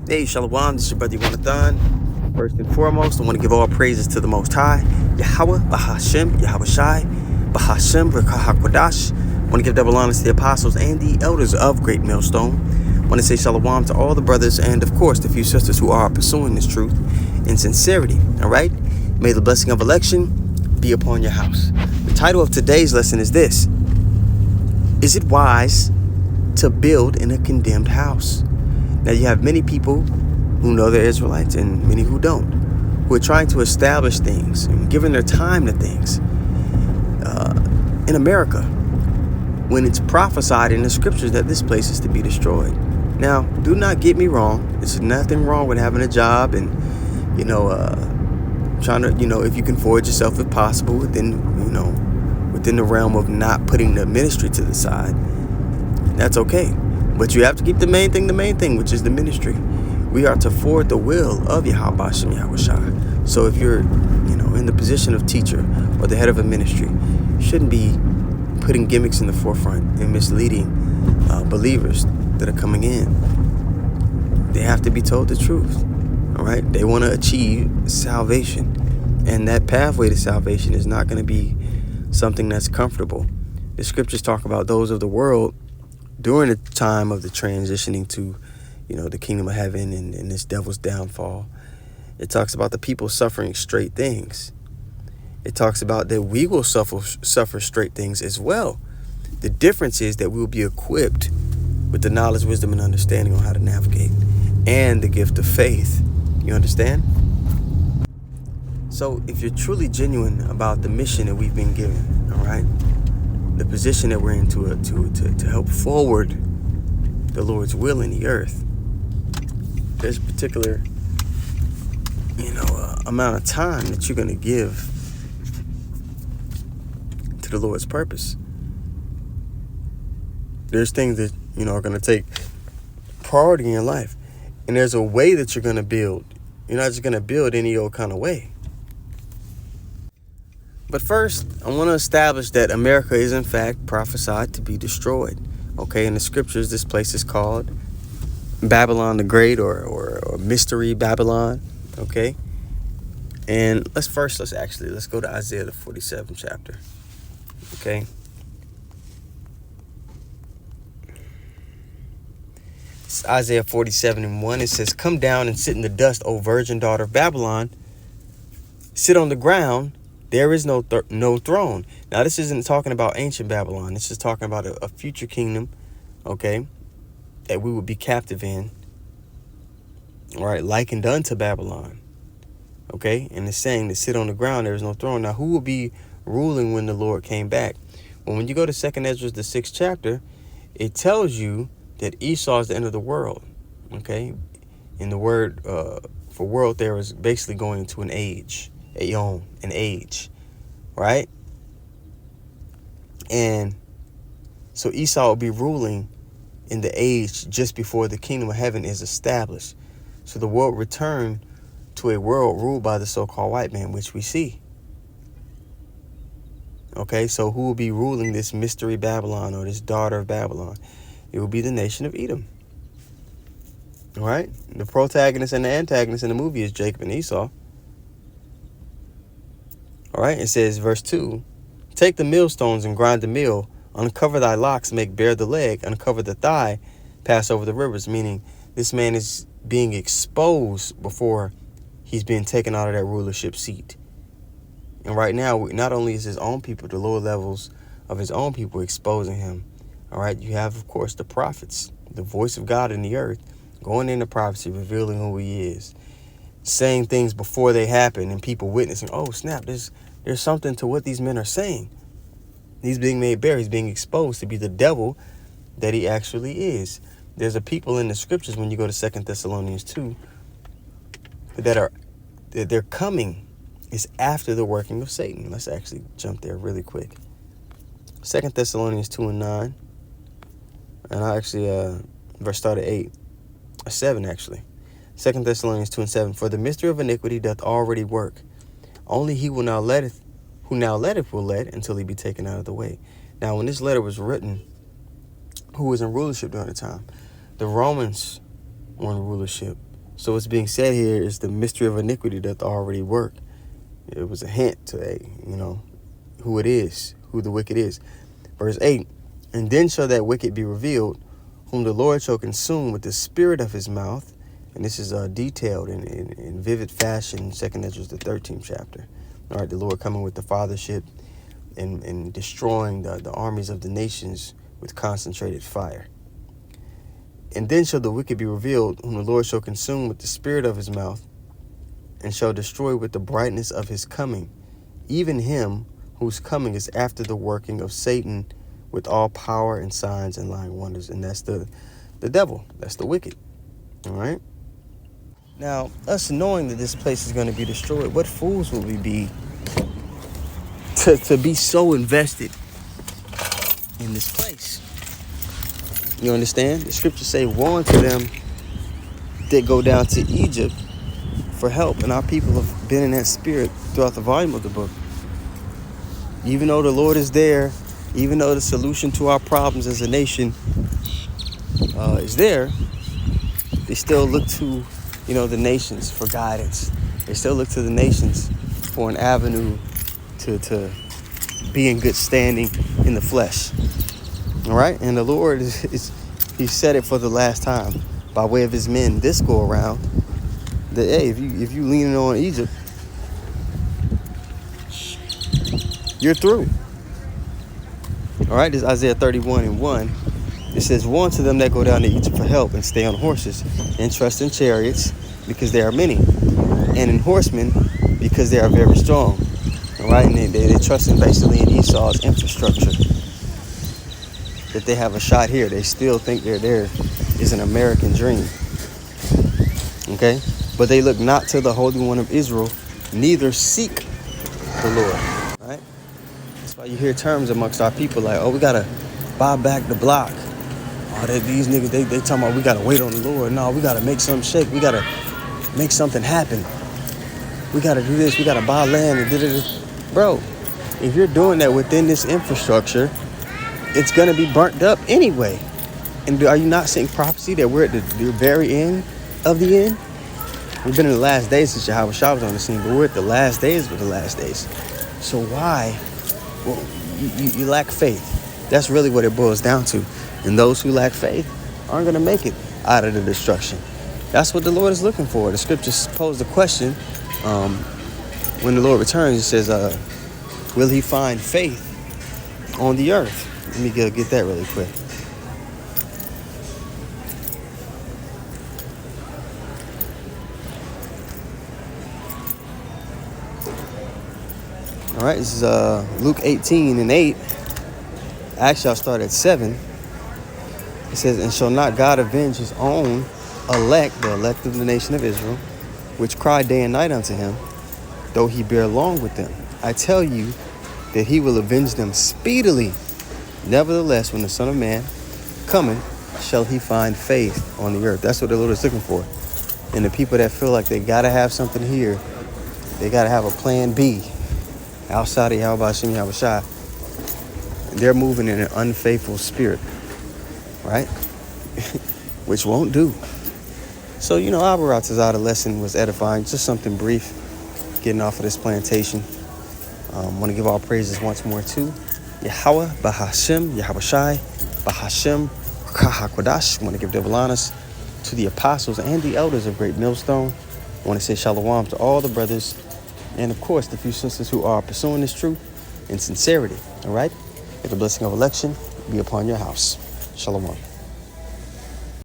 Hey, Shalom, this is your brother Yonathan. First and foremost, I want to give all praises to the Most High, Yahweh, Bahashem, Yahweh Shai, Bahashem, Rekah HaKodash. I want to give double honors to the apostles and the elders of Great Millstone. I want to say Shalom to all the brothers and, of course, the few sisters who are pursuing this truth in sincerity, all right? May the blessing of election be upon your house. The title of today's lesson is this: Is it wise to build in a condemned house? Now, you have many people who know they're Israelites and many who don't, who are trying to establish things and giving their time to things in America when it's prophesied in the scriptures that this place is to be destroyed. Now, do not get me wrong. There's nothing wrong with having a job and, trying to, if you can forge yourself if possible within the realm of not putting the ministry to the side. That's okay. But you have to keep the main thing, which is the ministry. We are to forward the will of Yahweh Hashem Yahweh Shai. So if you're, in the position of teacher or the head of a ministry, you shouldn't be putting gimmicks in the forefront and misleading believers that are coming in. They have to be told the truth. All right? They want to achieve salvation. And that pathway to salvation is not going to be something that's comfortable. The scriptures talk about those of the world during the time of the transitioning to, the kingdom of heaven and this devil's downfall. It talks about the people suffering straight things. It talks about that we will suffer straight things as well. The difference is that we will be equipped with the knowledge, wisdom, and understanding on how to navigate, and the gift of faith. You understand? So if you're truly genuine about the mission that we've been given, all right, the position that we're in to help forward the Lord's will in the earth, there's a particular, amount of time that you're going to give to the Lord's purpose. There's things that, are going to take priority in your life. And there's a way that you're going to build. You're not just going to build any old kind of way. But first, I want to establish that America is in fact prophesied to be destroyed. Okay, in the scriptures, this place is called Babylon the Great or Mystery Babylon. Okay, and let's go to Isaiah the 47th chapter. Okay, it's Isaiah 47:1. It says, "Come down and sit in the dust, O virgin daughter of Babylon. Sit on the ground. There is no throne." Now, this isn't talking about ancient Babylon. This is talking about a future kingdom, okay, that we would be captive in, all right, likened unto Babylon, okay? And it's saying to sit on the ground, there is no throne. Now, who will be ruling when the Lord came back? Well, when you go to 2nd Ezra, the 6th chapter, it tells you that Esau is the end of the world, okay? And the word for world there is basically going into an age. An age, right? And so Esau will be ruling in the age just before the kingdom of heaven is established. So the world return to a world ruled by the so-called white man, which we see. Okay, so who will be ruling this mystery Babylon or this daughter of Babylon? It will be the nation of Edom. All right? The protagonist and the antagonist in the movie is Jacob and Esau. All right, it says, verse 2, "Take the millstones and grind the mill, uncover thy locks, make bare the leg, uncover the thigh, pass over the rivers." Meaning this man is being exposed before he's being taken out of that rulership seat. And right now, not only is his own people, the lower levels of his own people exposing him. All right, you have, of course, the prophets, the voice of God in the earth, going into prophecy, revealing who he is, saying things before they happen, and people witnessing, oh snap, there's something to what these men are saying. He's being made bare. He's being exposed to be the devil that he actually is. There's a people in the scriptures, when you go to 2 Thessalonians 2, that their coming is after the working of Satan. Let's actually jump there really quick. 2 Thessalonians 2:9, and I actually verse start at 7 actually. 2 Thessalonians 2:7, "For the mystery of iniquity doth already work. Only he who now letteth will let until he be taken out of the way." Now, when this letter was written, who was in rulership during the time? The Romans were in rulership So what's being said here is the mystery of iniquity doth already work. It was a hint to who it is, who the wicked is. Verse 8, and then shall that wicked be revealed, whom the Lord shall consume with the spirit of his mouth. And this is detailed in vivid fashion in 2 Ezra, the 13th chapter. All right, the Lord coming with the fathership and destroying the armies of the nations with concentrated fire. And then shall the wicked be revealed, whom the Lord shall consume with the spirit of his mouth, and shall destroy with the brightness of his coming, even him whose coming is after the working of Satan with all power and signs and lying wonders. And that's the devil. That's the wicked. All right. Now, us knowing that this place is going to be destroyed, what fools will we be to be so invested in this place? You understand? The scriptures say, woe unto them that go down to Egypt for help. And our people have been in that spirit throughout the volume of the book. Even though the Lord is there, even though the solution to our problems as a nation is there, they still look to, the nations for guidance. They still look to the nations for an avenue to be in good standing in the flesh. All right? And the Lord he said it for the last time by way of his men this go around, that, hey, if you leaning on Egypt, you're through. All right, this is Isaiah 31:1. It says, woe unto them that go down to Egypt for help and stay on horses and trust in chariots because they are many, and in horsemen because they are very strong. All right, and they trusting basically in Esau's infrastructure, that they have a shot here. They still think there is an American dream. Okay, but they look not to the Holy One of Israel, neither seek the Lord. Right? That's why you hear terms amongst our people like, oh, we gotta buy back the block. Oh, these niggas, they talking about we gotta wait on the Lord. No, we gotta make something shake. We gotta make something happen. We gotta do this. We gotta buy land and da-da-da. Bro, if you're doing that within this infrastructure, it's gonna be burnt up anyway. And are you not seeing prophecy that we're at the very end of the end? We've been in the last days since Yahweh Shah was on the scene, but we're at the last days of the last days. So why? Well, you lack faith. That's really what it boils down to. And those who lack faith aren't going to make it out of the destruction. That's what the Lord is looking for. The scriptures pose the question, when the Lord returns, it says, will he find faith on the earth? Let me get that really quick. All right, this is Luke 18:8. Actually, I'll start at 7. It says, and shall not God avenge his own elect, the elect of the nation of Israel, which cry day and night unto him, though he bear long with them? I tell you that he will avenge them speedily. Nevertheless, when the Son of Man cometh, shall he find faith on the earth? That's what the Lord is looking for. And the people that feel like they got to have something here, they got to have a plan B outside of Yahweh Hashem Yahweh Shai. They're moving in an unfaithful spirit, right? Which won't do. So, Abaratazada lesson was edifying. Just something brief, getting off of this plantation. Want to give all praises once more to Yahweh, Bahashem, Yahweh Shai, Bahashem, Kahakwadash. Want to give double honors to the apostles and the elders of Great Millstone. Want to say shalom to all the brothers and, of course, the few sisters who are pursuing this truth in sincerity. All right? May the blessing of election be upon your house. Shalom.